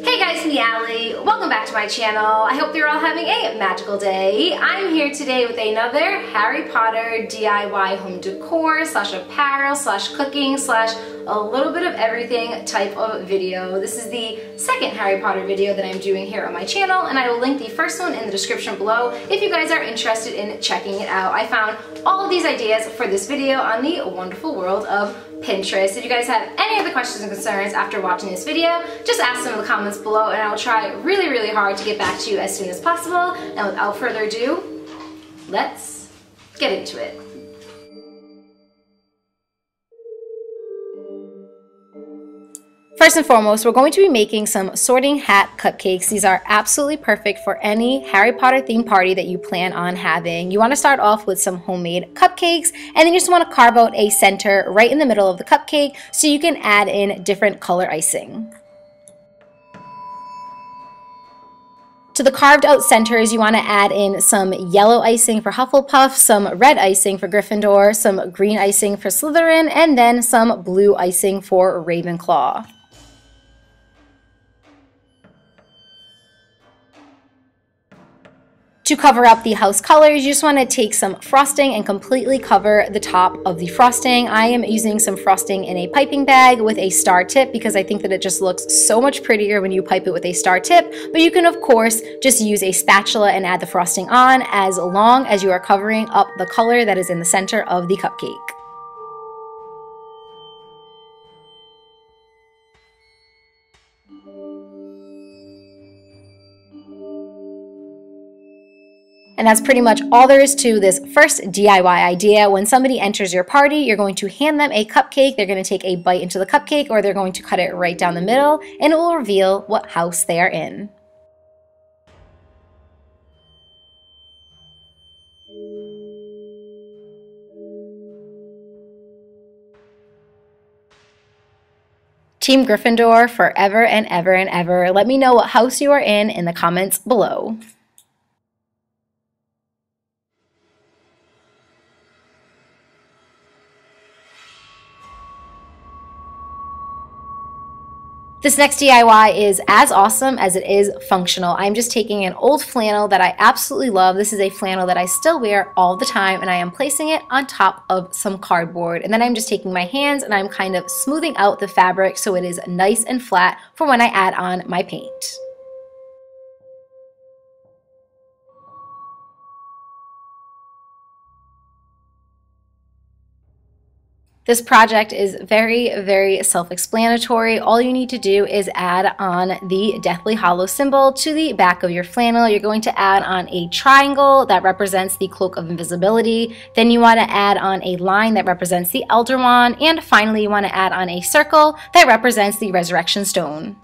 Hey guys, me Allie. Welcome back to my channel. I hope you're all having a magical day. I'm here today with another Harry Potter DIY home decor slash apparel slash cooking slash a little bit of everything type of video. This is the second Harry Potter video that I'm doing here on my channel, and I will link the first one in the description below if you guys are interested in checking it out. I found all of these ideas for this video on the wonderful world of Pinterest. If you guys have any other questions and concerns after watching this video, just ask them in the comments below and I will try really, really hard to get back to you as soon as possible. And without further ado, let's get into it. First and foremost, we're going to be making some sorting hat cupcakes. These are absolutely perfect for any Harry Potter themed party that you plan on having. You want to start off with some homemade cupcakes, and then you just want to carve out a center right in the middle of the cupcake so you can add in different color icing. To the carved out centers, you want to add in some yellow icing for Hufflepuff, some red icing for Gryffindor, some green icing for Slytherin, and then some blue icing for Ravenclaw. To cover up the house colors, you just want to take some frosting and completely cover the top of the frosting. I am using some frosting in a piping bag with a star tip because I think that it just looks so much prettier when you pipe it with a star tip, but you can of course just use a spatula and add the frosting on as long as you are covering up the color that is in the center of the cupcake. And that's pretty much all there is to this first DIY idea. When somebody enters your party, you're going to hand them a cupcake, they're going to take a bite into the cupcake, or they're going to cut it right down the middle, and it will reveal what house they are in. Team Gryffindor forever and ever and ever. Let me know what house you are in the comments below. This next DIY is as awesome as it is functional. I'm just taking an old flannel that I absolutely love. This is a flannel that I still wear all the time, and I am placing it on top of some cardboard. And then I'm just taking my hands and I'm kind of smoothing out the fabric so it is nice and flat for when I add on my paint. This project is very, very self-explanatory. All you need to do is add on the Deathly Hallow symbol to the back of your flannel. You're going to add on a triangle that represents the Cloak of Invisibility. Then you want to add on a line that represents the Elder Wand. And finally, you want to add on a circle that represents the Resurrection Stone.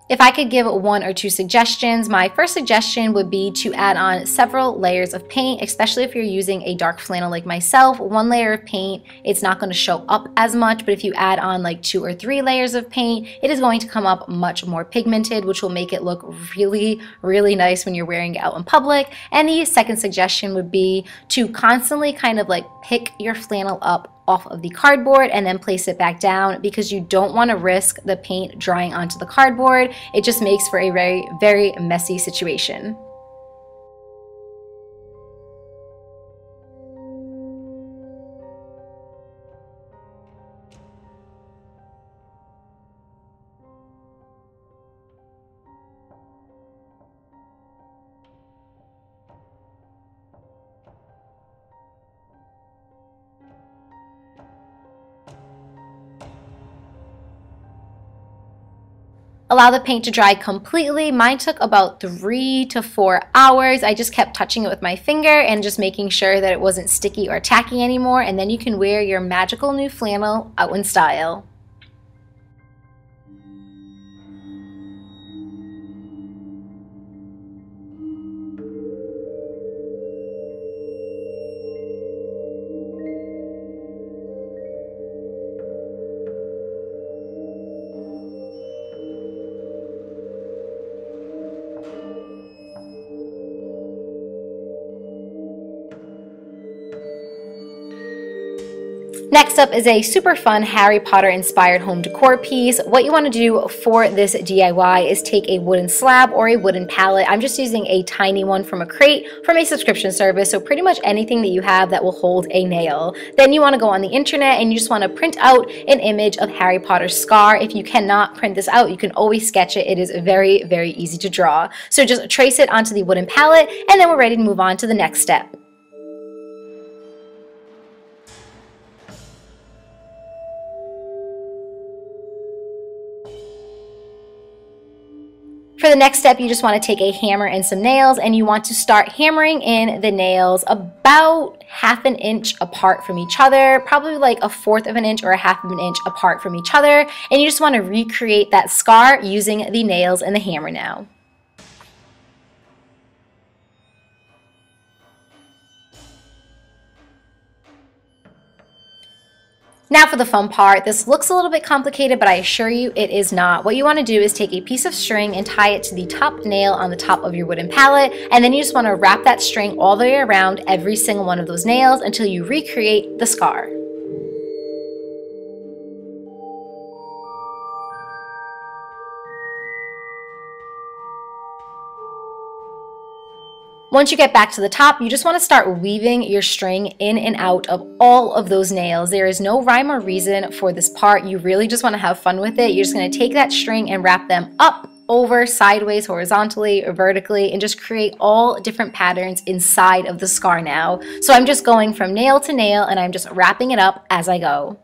If I could give one or two suggestions, my first suggestion would be to add on several layers of paint, especially if you're using a dark flannel like myself. One layer of paint, it's not going to show up as much, but if you add on like 2 or 3 layers of paint, it is going to come up much more pigmented, which will make it look really, really nice when you're wearing it out in public. And the second suggestion would be to constantly kind of like pick your flannel up off of the cardboard and then place it back down, because you don't want to risk the paint drying onto the cardboard. It just makes for a very, very messy situation. Allow the paint to dry completely. Mine took about 3 to 4 hours. I just kept touching it with my finger and just making sure that it wasn't sticky or tacky anymore, and then you can wear your magical new flannel out in style. Next up is a super fun Harry Potter inspired home decor piece. What you want to do for this DIY is take a wooden slab or a wooden pallet. I'm just using a tiny one from a crate from a subscription service, so pretty much anything that you have that will hold a nail. Then you want to go on the internet and you just want to print out an image of Harry Potter's scar. If you cannot print this out, you can always sketch it. It is very, very easy to draw. So just trace it onto the wooden pallet and then we're ready to move on to the next step. For the next step, you just want to take a hammer and some nails and you want to start hammering in the nails about ½ an inch apart from each other, probably like a 1/4 of an inch or a ½ of an inch apart from each other. And you just want to recreate that scar using the nails and the hammer now. Now for the fun part. This looks a little bit complicated, but I assure you it is not. What you want to do is take a piece of string and tie it to the top nail on the top of your wooden pallet, and then you just want to wrap that string all the way around every single one of those nails until you recreate the scar. Once you get back to the top, you just want to start weaving your string in and out of all of those nails. There is no rhyme or reason for this part. You really just want to have fun with it. You're just going to take that string and wrap them up, over, sideways, horizontally, or vertically, and just create all different patterns inside of the scar now. So I'm just going from nail to nail and I'm just wrapping it up as I go.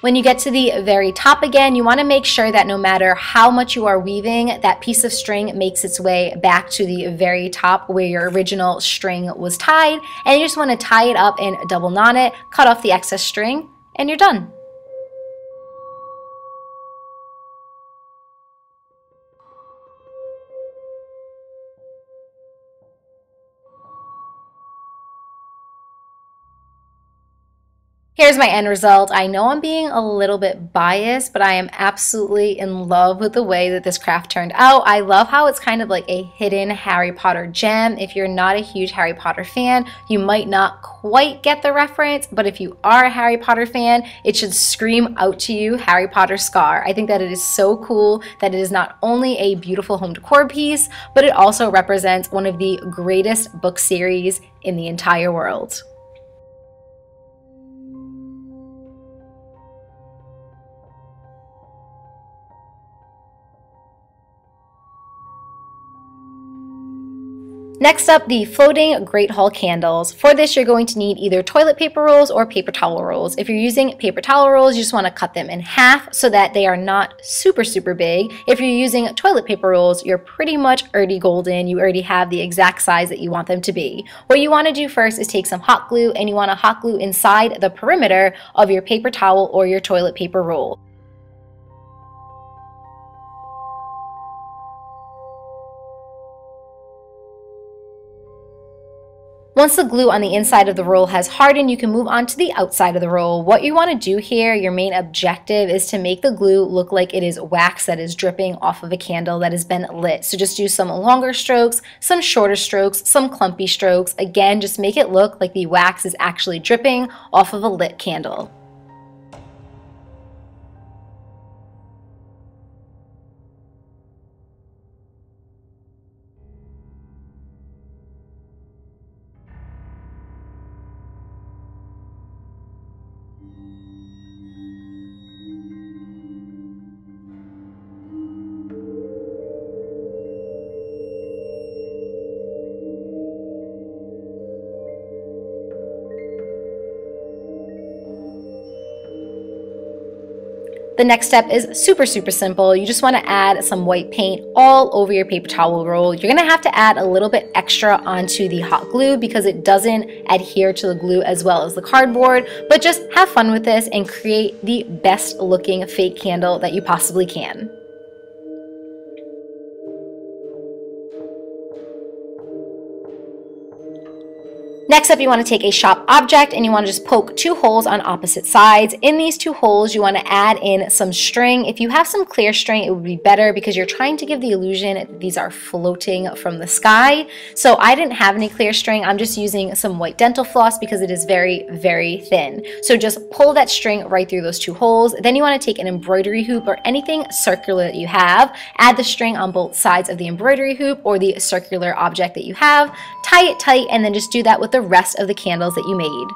When you get to the very top again, you want to make sure that no matter how much you are weaving, that piece of string makes its way back to the very top where your original string was tied. And you just want to tie it up and double knot it, cut off the excess string, and you're done. Here's my end result. I know I'm being a little bit biased, but I am absolutely in love with the way that this craft turned out. I love how it's kind of like a hidden Harry Potter gem. If you're not a huge Harry Potter fan, you might not quite get the reference, but if you are a Harry Potter fan, it should scream out to you Harry Potter scar. I think that it is so cool that it is not only a beautiful home decor piece, but it also represents one of the greatest book series in the entire world. Next up, the floating Great Hall candles. For this, you're going to need either toilet paper rolls or paper towel rolls. If you're using paper towel rolls, you just want to cut them in half so that they are not super, super big. If you're using toilet paper rolls, you're pretty much already golden. You already have the exact size that you want them to be. What you want to do first is take some hot glue and you want to hot glue inside the perimeter of your paper towel or your toilet paper roll. Once the glue on the inside of the roll has hardened, you can move on to the outside of the roll. What you want to do here, your main objective, is to make the glue look like it is wax that is dripping off of a candle that has been lit. So just do some longer strokes, some shorter strokes, some clumpy strokes. Again, just make it look like the wax is actually dripping off of a lit candle. The next step is super, super simple. You just want to add some white paint all over your paper towel roll. You're going to have to add a little bit extra onto the hot glue because it doesn't adhere to the glue as well as the cardboard, but just have fun with this and create the best looking fake candle that you possibly can. Next up, you want to take a sharp object and you want to just poke 2 holes on opposite sides. In these 2 holes, you want to add in some string. If you have some clear string, it would be better because you're trying to give the illusion that these are floating from the sky. So I didn't have any clear string. I'm just using some white dental floss because it is very, very thin. So just pull that string right through those 2 holes. Then you want to take an embroidery hoop or anything circular that you have. Add the string on both sides of the embroidery hoop or the circular object that you have. Tie it tight and then just do that with the rest of the candles that you made.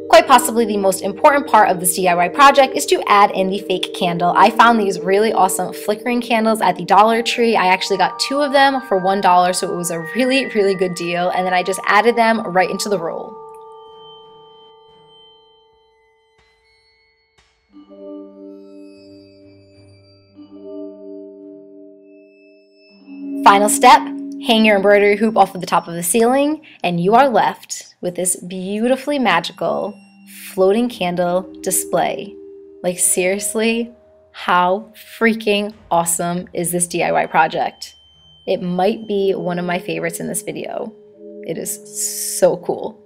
Quite possibly the most important part of this DIY project is to add in the fake candle. I found these really awesome flickering candles at the Dollar Tree. I actually got 2 of them for $1, so it was a really, really good deal. And then I just added them right into the roll. Final step, hang your embroidery hoop off of the top of the ceiling, and you are left with this beautifully magical floating candle display. Like seriously, how freaking awesome is this DIY project? It might be one of my favorites in this video. It is so cool.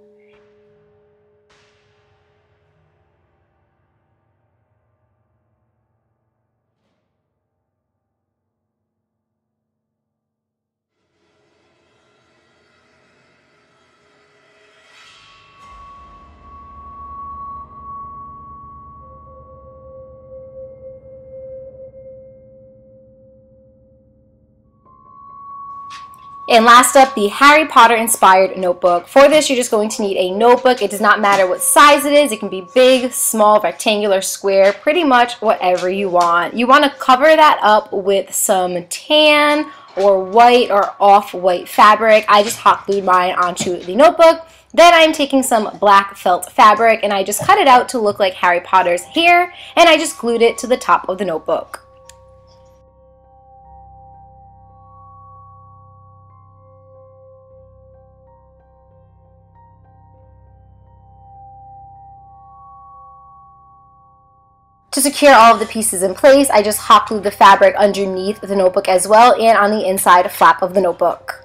And last up, the Harry Potter inspired notebook. For this, you're just going to need a notebook. It does not matter what size it is. It can be big, small, rectangular, square, pretty much whatever you want. You want to cover that up with some tan or white or off-white fabric. I just hot glued mine onto the notebook. Then I'm taking some black felt fabric and I just cut it out to look like Harry Potter's hair, and I just glued it to the top of the notebook. To secure all of the pieces in place, I just hot glued the fabric underneath the notebook as well and on the inside flap of the notebook.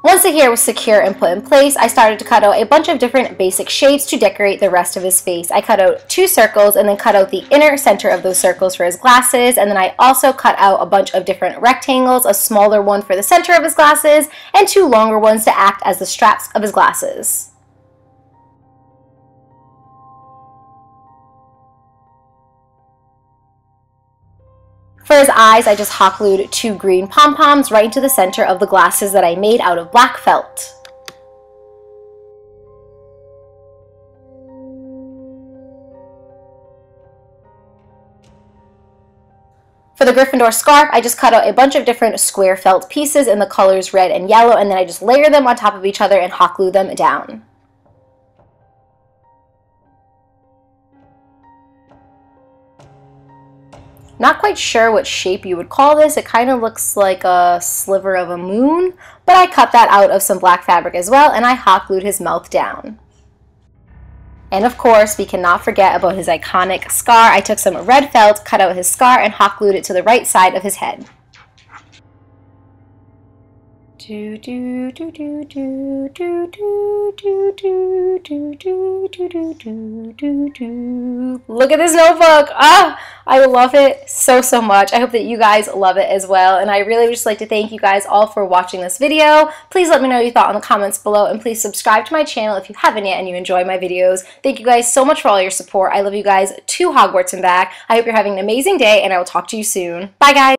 Once the hair was secure and put in place, I started to cut out a bunch of different basic shapes to decorate the rest of his face. I cut out 2 circles and then cut out the inner center of those circles for his glasses, and then I also cut out a bunch of different rectangles, a smaller one for the center of his glasses, and 2 longer ones to act as the straps of his glasses. For his eyes, I just hot glued 2 green pom-poms right into the center of the glasses that I made out of black felt. For the Gryffindor scarf, I just cut out a bunch of different square felt pieces in the colors red and yellow, and then I just layer them on top of each other and hot glue them down. Not quite sure what shape you would call this. It kind of looks like a sliver of a moon, but I cut that out of some black fabric as well, and I hot glued his mouth down. And of course, we cannot forget about his iconic scar. I took some red felt, cut out his scar, and hot glued it to the right side of his head. Look at this notebook. Ah, I love it so much. I hope that you guys love it as well, and I really would just like to thank you guys all for watching this video. Please let me know your thought in the comments below, and please subscribe to my channel if you haven't yet and you enjoy my videos. Thank you guys so much for all your support. I love you guys to Hogwarts and back. I hope you're having an amazing day, and I will talk to you soon. Bye guys.